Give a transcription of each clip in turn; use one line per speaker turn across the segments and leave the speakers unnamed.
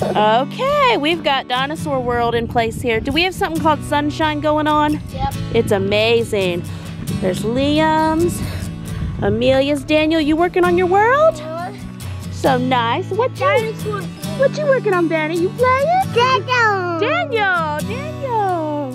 Okay, we've got Dinosaur World in place here. Do we have something called Sunshine going on?
Yep.
It's amazing. There's Liam's, Amelia's. Daniel, you working on your world? So nice. What you working on, Benny? You playing? Daniel.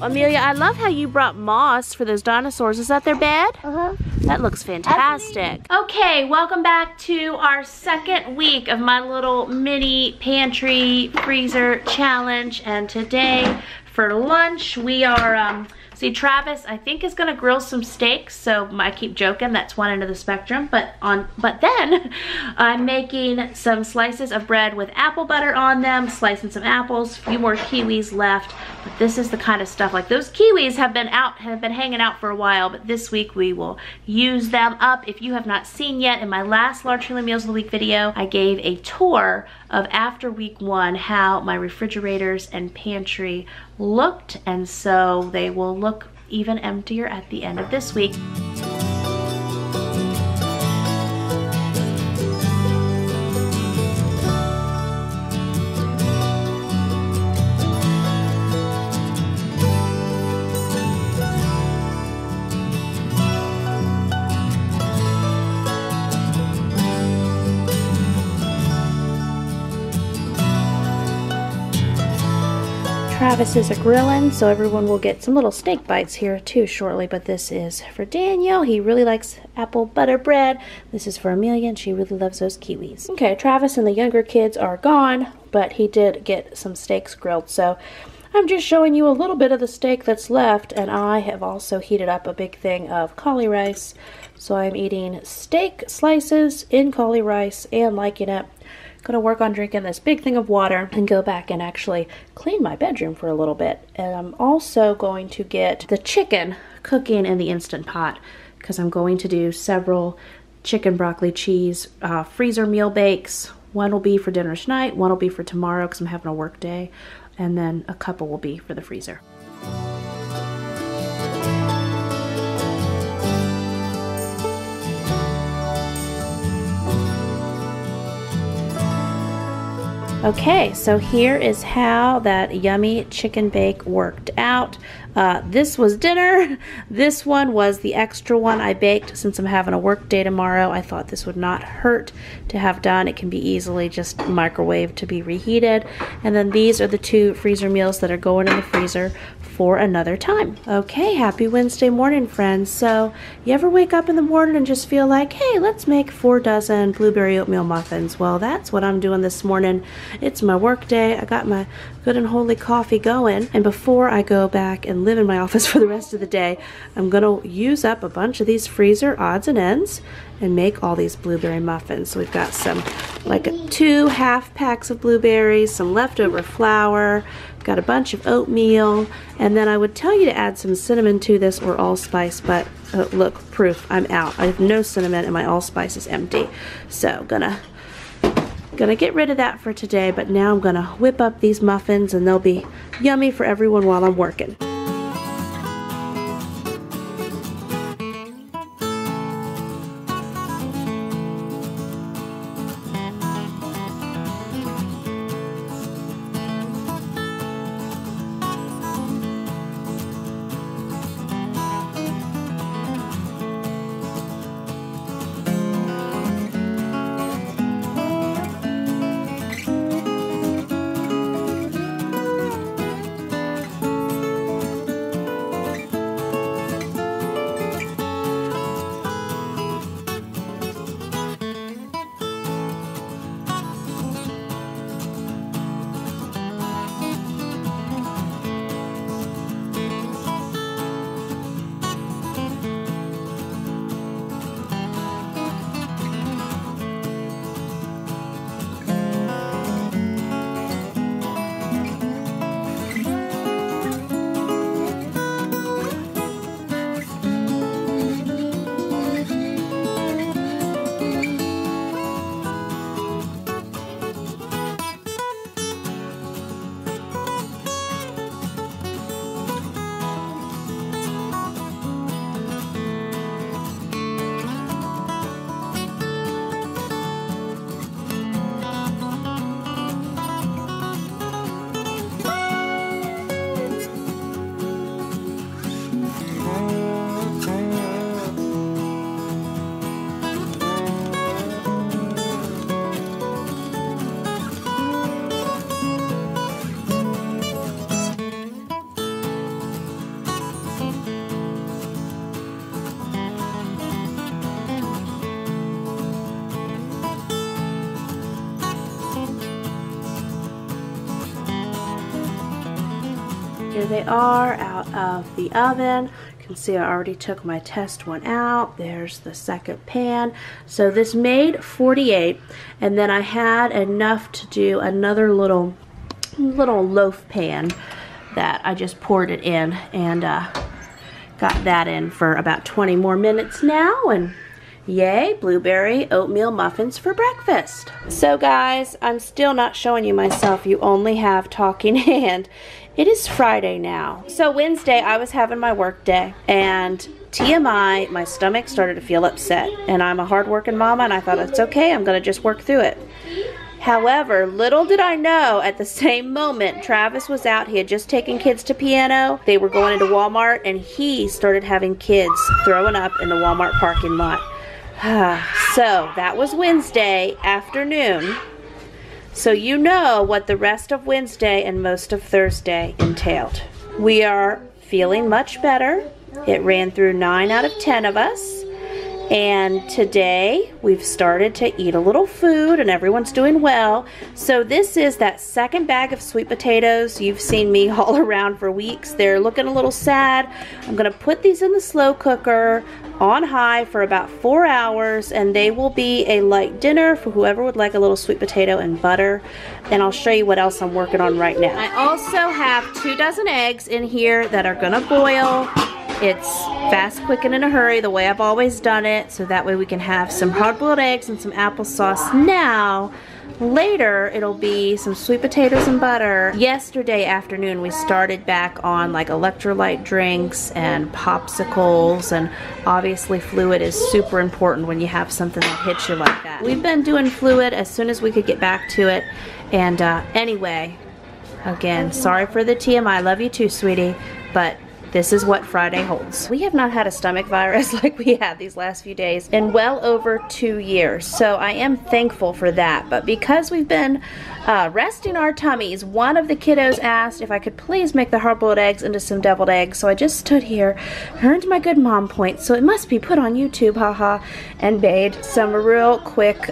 Amelia, I love how you brought moss for those dinosaurs. Is that their bed?
Uh-huh.
That looks fantastic. Okay, welcome back to our second week of my little mini pantry freezer challenge. And today for lunch we are, see, Travis, I think, is gonna grill some steaks. So I keep joking, that's one end of the spectrum. But then I'm making some slices of bread with apple butter on them, slicing some apples, a few more kiwis left. But this is the kind of stuff, like those kiwis have been hanging out for a while, but this week we will use them up. If you have not seen yet, in my last Large Family Meals of the Week video, I gave a tour of after week 1 how my refrigerators and pantry looked, and so they will look even emptier at the end of this week. Travis is a grilling, so everyone will get some little steak bites here too shortly, but this is for Daniel. He really likes apple butter bread. This is for Amelia, and she really loves those kiwis. Okay, Travis and the younger kids are gone, but he did get some steaks grilled, so I'm just showing you a little bit of the steak that's left, and I have also heated up a big thing of cauli rice, so I'm eating steak slices in cauli rice and liking it. Gonna work on drinking this big thing of water and go back and actually clean my bedroom for a little bit. And I'm also going to get the chicken cooking in the Instant Pot because I'm going to do several chicken broccoli cheese freezer meal bakes. One will be for dinner tonight, one will be for tomorrow because I'm having a work day, and then a couple will be for the freezer. Okay, so here is how that yummy chicken bake worked out. This was dinner. This one was the extra one I baked since I'm having a work day tomorrow. I thought this would not hurt to have done. It can be easily just microwaved to be reheated. And then these are the 2 freezer meals that are going in the freezer for another time. Okay, happy Wednesday morning, friends. So you ever wake up in the morning and just feel like, hey, let's make 4 dozen blueberry oatmeal muffins? Well, that's what I'm doing this morning. It's my work day. I got my good and holy coffee going, and before I go back and live in my office for the rest of the day, I'm gonna use up a bunch of these freezer odds and ends and make all these blueberry muffins. So we've got some, like 2 half packs of blueberries, some leftover flour, got a bunch of oatmeal, and then I would tell you to add some cinnamon to this or allspice, but look, proof, I'm out. I have no cinnamon and my allspice is empty. So gonna get rid of that for today, but now I'm gonna whip up these muffins and they'll be yummy for everyone while I'm working. Here they are out of the oven. You can see I already took my test one out. There's the second pan. So this made 48, and then I had enough to do another little loaf pan that I just poured it in, and got that in for about 20 more minutes now, and yay, blueberry oatmeal muffins for breakfast. So guys, I'm still not showing you myself. You only have talking hand. It is Friday now. So Wednesday, I was having my work day, and TMI, my stomach started to feel upset. And I'm a hardworking mama, and I thought, it's okay, I'm gonna just work through it. However, little did I know, at the same moment, Travis was out. He had just taken kids to piano. They were going into Walmart, and he started having kids throwing up in the Walmart parking lot. So that was Wednesday afternoon. So you know what the rest of Wednesday and most of Thursday entailed. We are feeling much better. It ran through 9 out of 10 of us. And today we've started to eat a little food and everyone's doing well. So this is that second bag of sweet potatoes you've seen me haul around for weeks. They're looking a little sad. I'm gonna put these in the slow cooker on high for about 4 hours, and they will be a light dinner for whoever would like a little sweet potato and butter. And I'll show you what else I'm working on right now. I also have 2 dozen eggs in here that are gonna boil. It's fast, quick, and in a hurry, the way I've always done it, so that way we can have some hard-boiled eggs and some applesauce now. Later, it'll be some sweet potatoes and butter. Yesterday afternoon, we started back on like electrolyte drinks and popsicles, and obviously fluid is super important when you have something that hits you like that. We've been doing fluid as soon as we could get back to it, and anyway, again, sorry for the TMI. Love you too, sweetie, but this is what Friday holds. We have not had a stomach virus like we had these last few days in well over 2 years, so I am thankful for that. But because we've been resting our tummies, one of the kiddos asked if I could please make the hard-boiled eggs into some deviled eggs, so I just stood here, earned my good mom points, so it must be put on YouTube, haha, and made some real quick,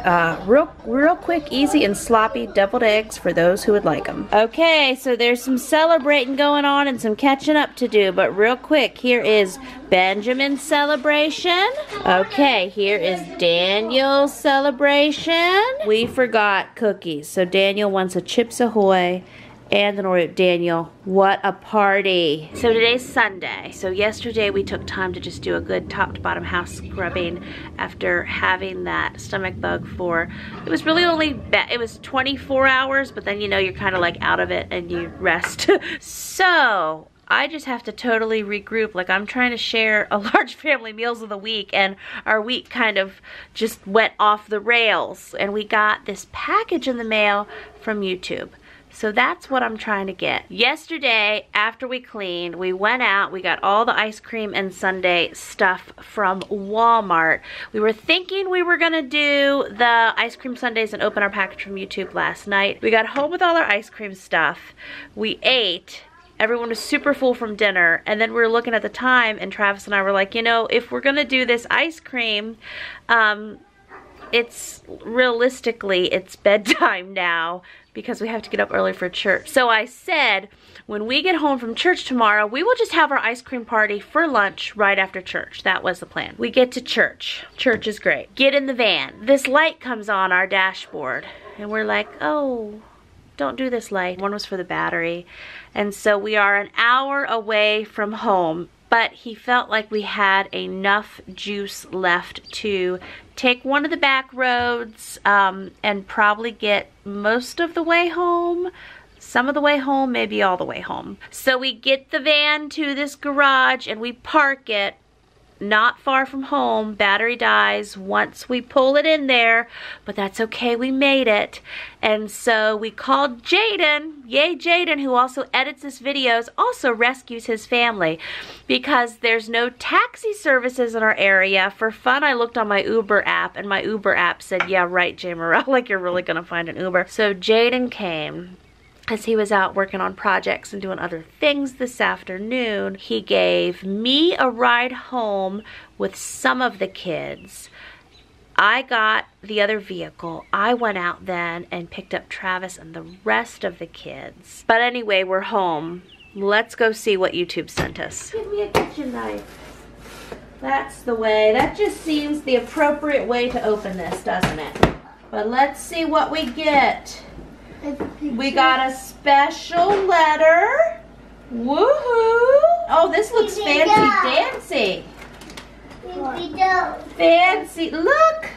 easy and sloppy deviled eggs for those who would like them. Okay, so there's some celebrating going on and some catching up to do, but real quick, here is Benjamin's celebration. Okay, here is Daniel's celebration. We forgot cookies, so Daniel wants a Chips Ahoy and an Oreo. Daniel, what a party. So today's Sunday. So yesterday we took time to just do a good top to bottom house scrubbing after having that stomach bug for, it was really only, it was 24 hours, but then you know you're kind of like out of it and you rest. So I just have to totally regroup. Like, I'm trying to share a large family meals of the week, and our week kind of just went off the rails, and we got this package in the mail from YouTube. So that's what I'm trying to get. Yesterday, after we cleaned, we went out, we got all the ice cream and sundae stuff from Walmart. We were thinking we were gonna do the ice cream sundaes and open our package from YouTube last night. We got home with all our ice cream stuff. We ate. Everyone was super full from dinner, and then we were looking at the time, and Travis and I were like, you know, if we're gonna do this ice cream, it's realistically, it's bedtime now because we have to get up early for church. So I said, when we get home from church tomorrow, we will just have our ice cream party for lunch right after church. That was the plan. We get to church. Church is great. Get in the van. This light comes on our dashboard, and we're like, oh, don't do this light. One was for the battery. And so we are an hour away from home, but he felt like we had enough juice left to take one of the back roads and probably get most of the way home, some of the way home, maybe all the way home. So we get the van to this garage and we park it not far from home. Battery dies once we pull it in there, but that's okay, we made it. And so we called Jaden, yay Jaden, who also edits his videos, also rescues his family, because there's no taxi services in our area. For fun, I looked on my Uber app, and my Uber app said, yeah right, Jamerrill, like you're really gonna find an Uber. So Jaden came, as he was out working on projects and doing other things this afternoon. He gave me a ride home with some of the kids. I got the other vehicle. I went out then and picked up Travis and the rest of the kids. But anyway, we're home. let's go see what YouTube sent us. Give me a kitchen knife. That's the way. That just seems the appropriate way to open this, doesn't it? But let's see what we get. We got a special letter. Woohoo! Oh, this looks fancy dancy. Fancy, look!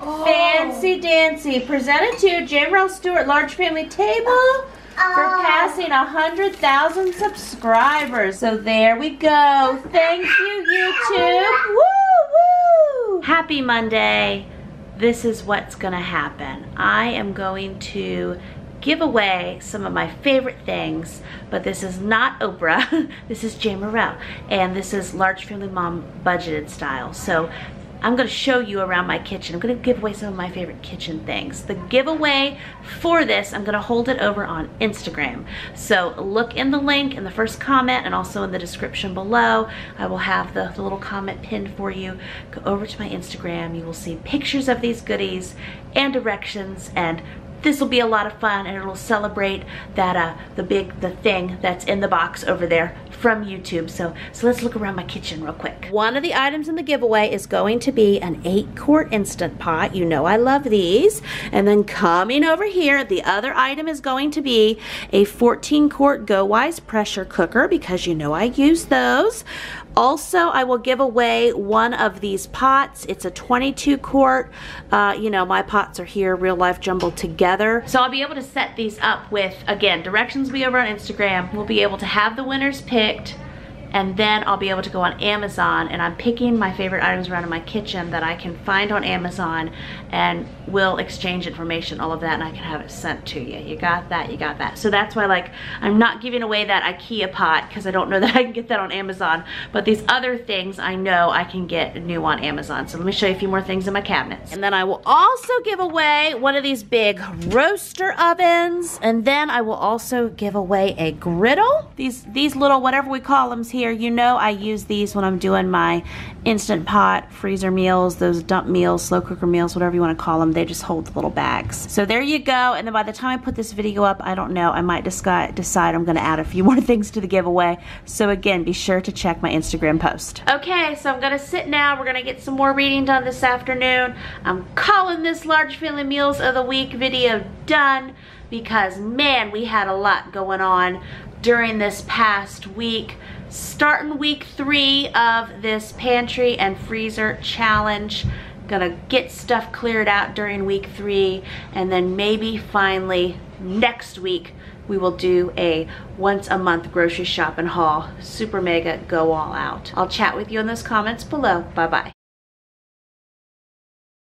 Oh. Fancy dancy. Presented to Jamerrill Stewart Large Family Table for passing 100,000 subscribers. So there we go. Thank you, YouTube. Woo woo! Happy Monday. This is what's gonna happen. I am going to give away some of my favorite things, but this is not Oprah. This is Jamerrill, and this is Large Family Mom budgeted style. So I'm gonna show you around my kitchen. I'm gonna give away some of my favorite kitchen things. The giveaway for this, I'm gonna hold it over on Instagram. So look in the link in the first comment and also in the description below. I will have the little comment pinned for you. Go over to my Instagram. You will see pictures of these goodies and directions, and this will be a lot of fun, and it'll celebrate that the thing that's in the box over there from YouTube. So let's look around my kitchen real quick. One of the items in the giveaway is going to be an 8-quart Instant Pot. You know I love these. And then coming over here, the other item is going to be a 14-quart Go Wise pressure cooker, because you know I use those. Also, I will give away one of these pots. It's a 22-quart. You know, my pots are here, real life jumbled together. So I'll be able to set these up with, again, directions will be over on Instagram. We'll be able to have the winners picked, and then I'll be able to go on Amazon, and I'm picking my favorite items around in my kitchen that I can find on Amazon, and we'll exchange information, all of that, and I can have it sent to you. You got that, you got that. So that's why, like, I'm not giving away that IKEA pot because I don't know that I can get that on Amazon, but these other things I know I can get new on Amazon. So let me show you a few more things in my cabinets. And then I will also give away one of these big roaster ovens, and then I will also give away a griddle. These little, whatever we call them here, you know I use these when I'm doing my Instant Pot freezer meals, those dump meals, slow cooker meals, whatever you want to call them. They just hold the little bags. So there you go. And then by the time I put this video up, I don't know, I might decide I'm going to add a few more things to the giveaway. So again, be sure to check my Instagram post. Okay, so I'm going to sit now. We're going to get some more reading done this afternoon. I'm calling this Large Family Meals of the Week video done because, man, we had a lot going on during this past week. Starting week 3 of this pantry and freezer challenge. Gonna get stuff cleared out during week 3, and then maybe finally next week we will do a once a month grocery shopping haul. Super mega go all out. I'll chat with you in those comments below. Bye bye.